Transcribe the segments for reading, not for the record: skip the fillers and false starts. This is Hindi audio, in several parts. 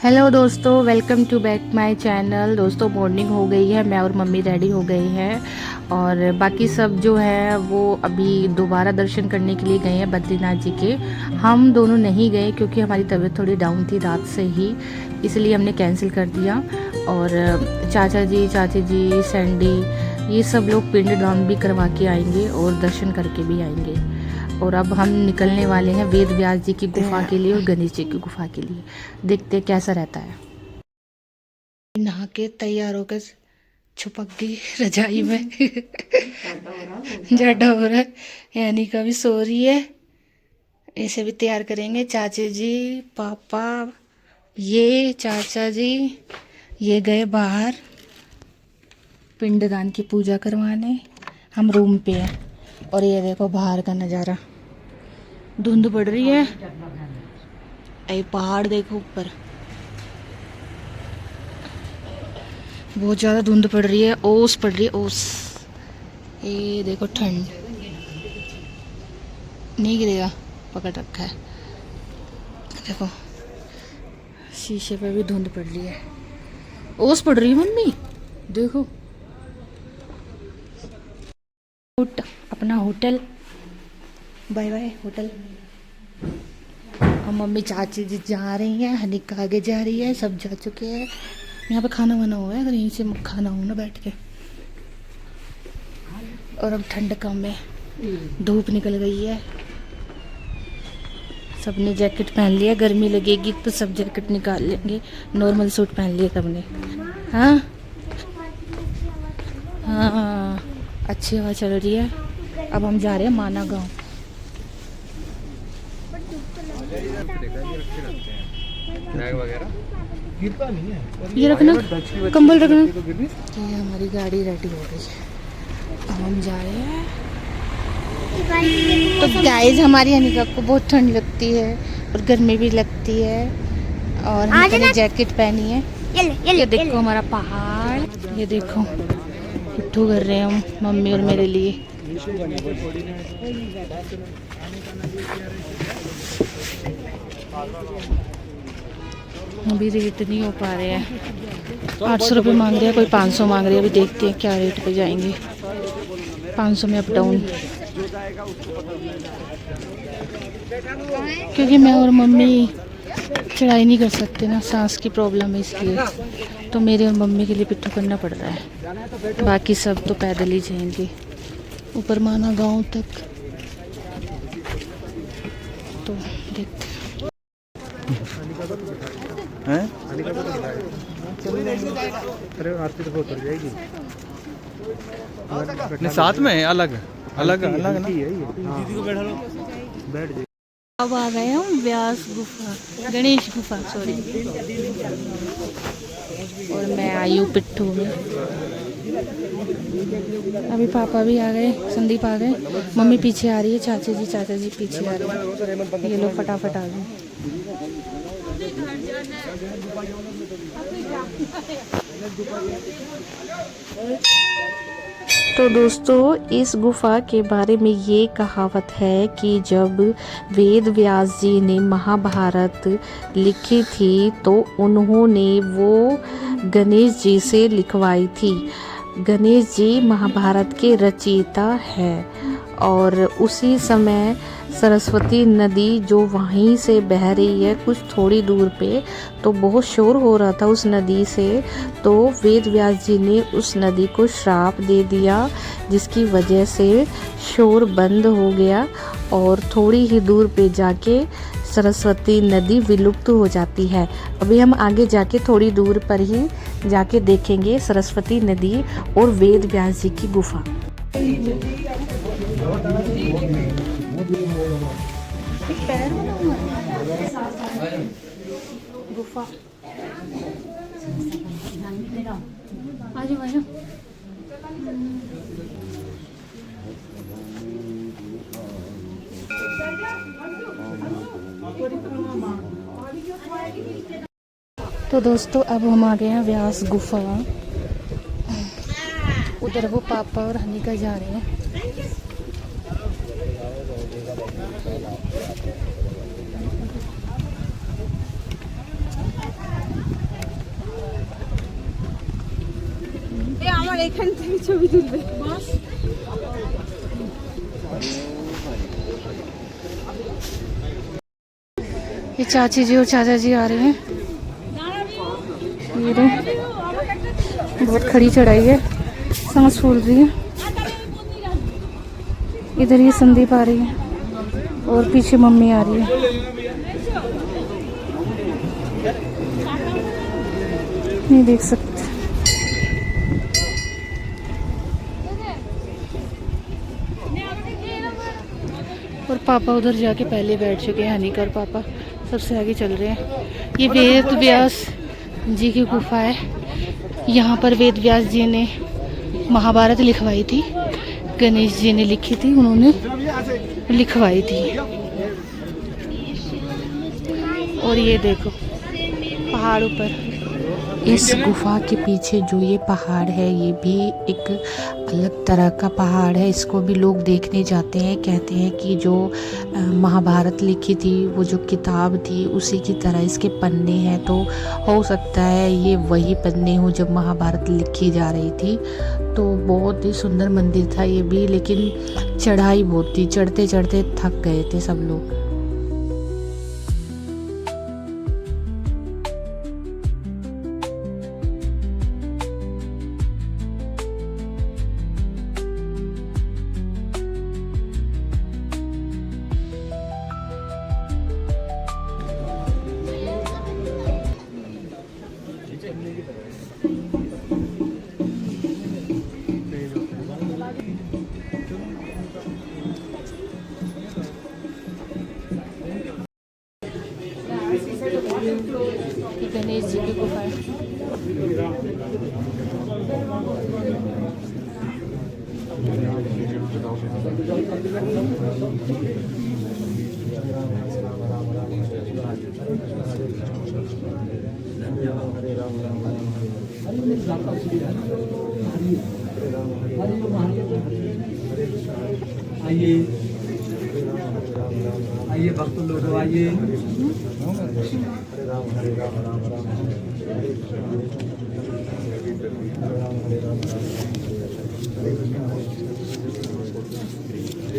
हेलो दोस्तों, welcome to back my channel. दोस्तों मॉर्निंग हो गई है, मैं और मम्मी रेडी हो गए हैं और बाकी सब जो है वो अभी दोबारा दर्शन करने के लिए गए हैं बद्रीनाथ जी के। हम दोनों नहीं गए क्योंकि हमारी तबीयत थोड़ी डाउन थी रात से ही, इसलिए हमने कैंसिल कर दिया। और चाचा जी, चाची जी, सैंडी, ये सब लोग पिंडदान भी करवा के आएंगे और दर्शन करके भी आएंगे। और अब हम निकलने वाले हैं वेद व्यास जी की गुफा के लिए और गणेश जी की गुफा के लिए। देखते हैं कैसा रहता है। नहा के तैयार होकर छुपक गई रजाई में। ज्यादा हो रहा है, यानी का भी सो रही है। इसे भी तैयार करेंगे चाचे जी, पापा, ये चाचा जी, ये गए बाहर पिंडदान की पूजा करवाने। हम रूम पे हैं और ये देखो बाहर का नज़ारा, धुंध पड़ रही है। ये पहाड़ देखो ऊपर, बहुत ज़्यादा धुंध पड़ रही है, ओस पड़ रही है, ओस। ये देखो ठंड, नहीं गिरेगा, पकड़ रखा है। देखो शीशे पे भी धुंध पड़ रही है, ओस पड़ रही है मम्मी, देखो। अपना होटल, बाय बाय होटल। और मम्मी चाची जी जा रही हैं, हनिका आगे जा रही है, सब जा चुके हैं। यहाँ पे खाना बना हुआ है, अगर यहीं से खाना हो ना बैठ के। और अब ठंड कम है, धूप निकल गई है, सबने जैकेट पहन लिया। गर्मी लगेगी तो सब जैकेट निकाल लेंगे, नॉर्मल सूट पहन लिया सबने। हाँ हाँ, अच्छी हवा चल रही है। अब हम जा रहे हैं माना गाँव। ये रखना, कंबल रखना। ये हमारी गाड़ी रेडी हो गई है, अब हम जा रहे हैं। तो गाइस, हमारी अनिका को बहुत ठंड लगती है और गर्मी भी लगती है, और अनिका ने जैकेट पहनी है। ये देखो हमारा पहाड़, ये देखो पिट्ठू कर रहे हैं हम, मम्मी और मेरे लिए। अभी रेट नहीं हो पा रहे हैं, 800 रुपये मांग रहे हैं, कोई 500 मांग रहे हैं। अभी देखते हैं क्या रेट पे जाएंगे। 500 में अप डाउन, क्योंकि मैं और मम्मी चढ़ाई नहीं कर सकते ना, सांस की प्रॉब्लम है, इसलिए तो मेरे और मम्मी के लिए पिट्ठू करना पड़ रहा है। बाकी सब तो पैदल ही जाएंगे ऊपर माना गांव तक। तो देखते हैं। अरे आरती तो बहुत हो जाएगी। नहीं, साथ में है, अलग अलग अलग ना। दीदी को बैठा लो, बैठ जाए। अब आ गए हम व्यास गुफा, गणेश गुफा सॉरी। और मैं आई हूँ पिट्ठू में। अभी पापा भी आ गए, संदीप आ गए, मम्मी पीछे आ रही है, चाचा जी पीछे आ रहे हैं। ये लोग फटाफट आ गए। तो दोस्तों, इस गुफा के बारे में ये कहावत है कि जब वेद व्यास जी ने महाभारत लिखी थी तो उन्होंने वो गणेश जी से लिखवाई थी। गणेश जी महाभारत के रचयिता हैं और उसी समय सरस्वती नदी जो वहीं से बह रही है कुछ थोड़ी दूर पे, तो बहुत शोर हो रहा था उस नदी से। तो वेद व्यास जी ने उस नदी को श्राप दे दिया, जिसकी वजह से शोर बंद हो गया और थोड़ी ही दूर पे जाके सरस्वती नदी विलुप्त हो जाती है। अभी हम आगे जाके थोड़ी दूर पर ही जाके देखेंगे सरस्वती नदी और वेद व्यास जी की गुफा। गुफा आज तो दोस्तों, अब हम आ गए हैं व्यास गुफा। उधर वो पापा और हनिका जा रहे हैं। এখান থেকে ছবি তুলবে ये चाची जी और चाचा जी आ रहे हैं। ये रहे। बहुत खड़ी चढ़ाई है, सांस फूल रही है। इधर ये संदीप आ रही है और पीछे मम्मी आ रही है। नहीं देख सकते। और पापा उधर जाके पहले बैठ चुके हैं, हनीकर पापा सबसे आगे चल रहे हैं। ये वेद व्यास जी की गुफा है। यहाँ पर वेद व्यास जी ने महाभारत लिखवाई थी, गणेश जी ने लिखी थी, उन्होंने लिखवाई थी। और ये देखो पहाड़ ऊपर, इस गुफा के पीछे जो ये पहाड़ है ये भी एक अलग तरह का पहाड़ है। इसको भी लोग देखने जाते हैं, कहते हैं कि जो महाभारत लिखी थी, वो जो किताब थी उसी की तरह इसके पन्ने हैं। तो हो सकता है ये वही पन्ने हो जब महाभारत लिखी जा रही थी। तो बहुत ही सुंदर मंदिर था ये भी, लेकिन चढ़ाई बहुत थी, चढ़ते चढ़ते थक गए थे सब लोग। गणेश जी की गुफा है। आइए आइए भक्त लोग आइए। हरे राम हरे राम राम राम हरे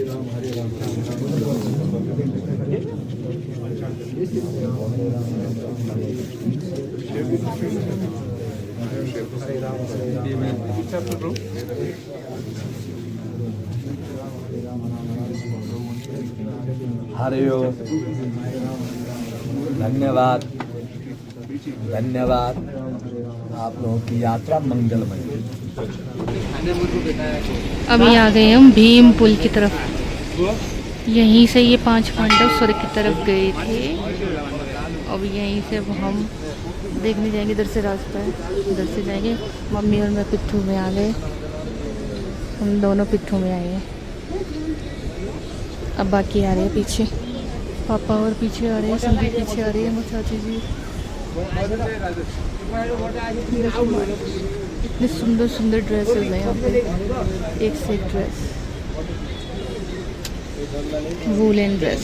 राम हरे राम हरे ओम। धन्यवाद धन्यवाद, आप लोगों की यात्रा मंगलमय। अभी आ गए हम भीम पुल की तरफ। यहीं से ये 5 पांडव स्वर्ग की तरफ गए थे। अब यहीं से अब हम देखने जाएंगे, इधर से रास्ता है, इधर से जाएंगे। मम्मी और मैं पिट्ठू में आ गए, हम दोनों पिट्ठू में आए हैं। अब बाकी आ रहे हैं पीछे, पापा और पीछे आ रहे हैं, संदीप पीछे आ रही है, चाची जी। इतने सुंदर सुंदर ड्रेसेस हैं यहाँ पे, एक से एक ड्रेस, वूलन ड्रेस।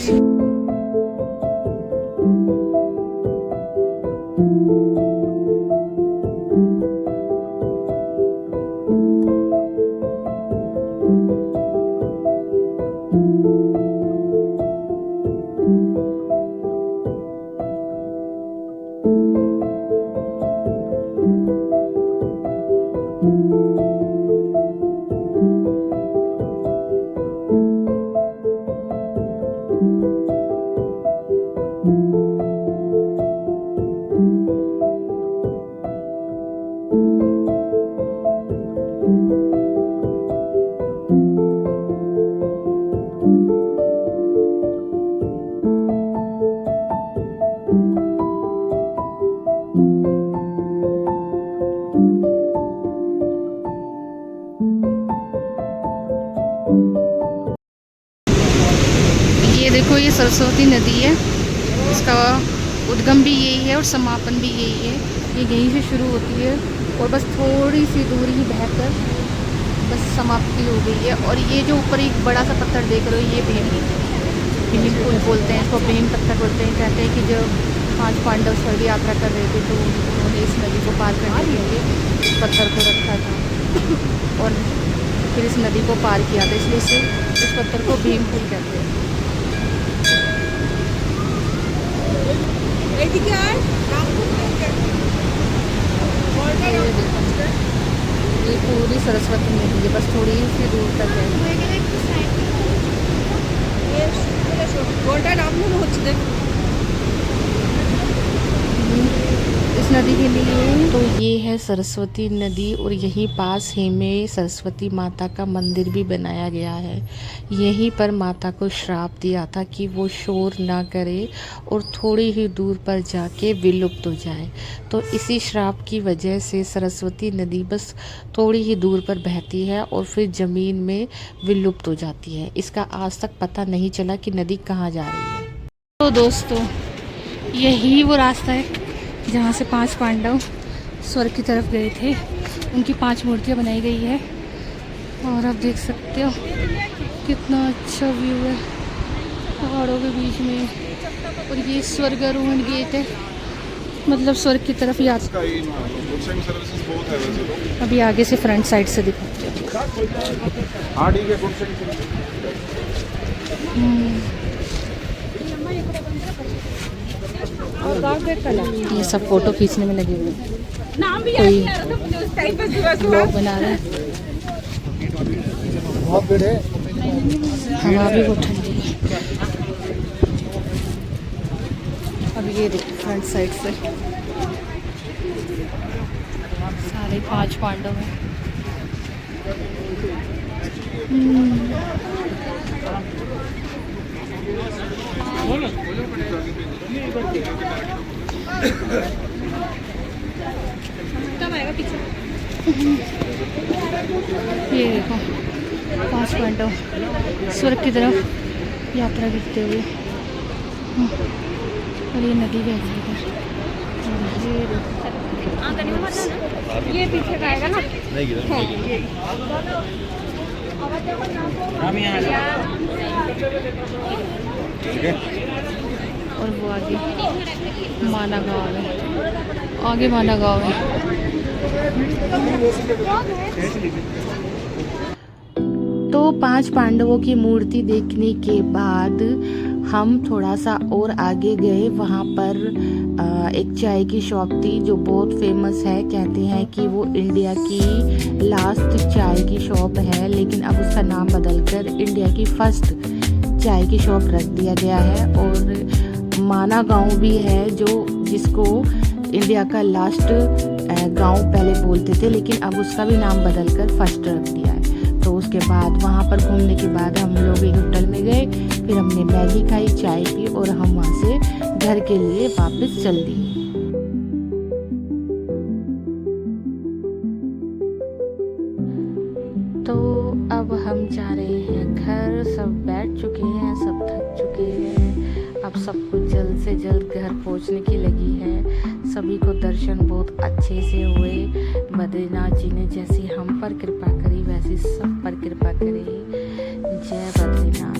ये देखो, ये सरस्वती नदी है, इसका उद्गम भी यही है और समापन भी यही है। ये यहीं से शुरू होती है और बस थोड़ी सी दूरी ही बहकर बस समाप्ति हो गई है। और ये जो ऊपर एक बड़ा सा पत्थर देख रहे हो, ये भीम पुल बोलते हैं इसको, भीम पत्थर बोलते हैं। कहते हैं कि जब 5 पांडव स्वर्ग यात्रा कर रहे थे तो उन्होंने इस नदी को पार करने के लिए इस पत्थर को रखा था। और फिर इस नदी को पार किया था, इसलिए इसे इस पत्थर को भीम पुल कहते हैं। ये पूरी सरस्वती नदी है, बस थोड़ी सी दूर तक है। इस नदी के लिए तो ये है सरस्वती नदी, और यहीं पास ही में सरस्वती माता का मंदिर भी बनाया गया है। यहीं पर माता को श्राप दिया था कि वो शोर ना करे और थोड़ी ही दूर पर जाके विलुप्त हो जाए। तो इसी श्राप की वजह से सरस्वती नदी बस थोड़ी ही दूर पर बहती है और फिर ज़मीन में विलुप्त हो जाती है। इसका आज तक पता नहीं चला कि नदी कहाँ जा रही है। तो दोस्तों, यही वो रास्ता है जहाँ से 5 पांडव स्वर्ग की तरफ गए थे। उनकी 5 मूर्तियाँ बनाई गई है, और आप देख सकते हो कितना अच्छा व्यू है पहाड़ों के बीच में। और ये स्वर्गारोहण गेट है, मतलब स्वर्ग की तरफ यात्रा। अभी आगे से फ्रंट साइड से दिखाते हैं। ये सब फोटो खींचने में लगे हुए हैं, कोई ब्लॉग बना रहे हैं। हवा भी बहुत ठंडी है। अब ये देखो फ्रंट साइड से सारे 5 पांडव हैं। ये देखो 5 पांडव स्वर्ग की तरफ यात्रा करते हुए, और ये नदी बह रही है। ये पीछे का आएगा ना, और वो आगे माना गाँव है, आगे माना गाँव है। तो 5 पांडवों की मूर्ति देखने के बाद हम थोड़ा सा और आगे गए। वहाँ पर एक चाय की शॉप थी जो बहुत फेमस है। कहते हैं कि वो इंडिया की लास्ट चाय की शॉप है, लेकिन अब उसका नाम बदलकर इंडिया की फर्स्ट चाय की शॉप रख दिया गया है। और माना गांव भी है जो जिसको इंडिया का लास्ट गांव पहले बोलते थे, लेकिन अब उसका भी नाम बदलकर फर्स्ट रख दिया है। तो उसके बाद वहाँ पर घूमने के बाद हम लोग एक होटल में गए, फिर हमने मैगी खाई, चाय पी, और हम वहाँ से घर के लिए वापस चल दिए। तो अब हम जा रहे हैं घर। सब बैठ चुके हैं, सब थक चुके हैं। अब सबको जल्द से जल्द घर पहुंचने की लगी है। सभी को दर्शन बहुत अच्छे से हुए। बद्रीनाथ जी ने जैसी हम पर कृपा करी वैसी सब पर कृपा करी। जय बद्रीनाथ।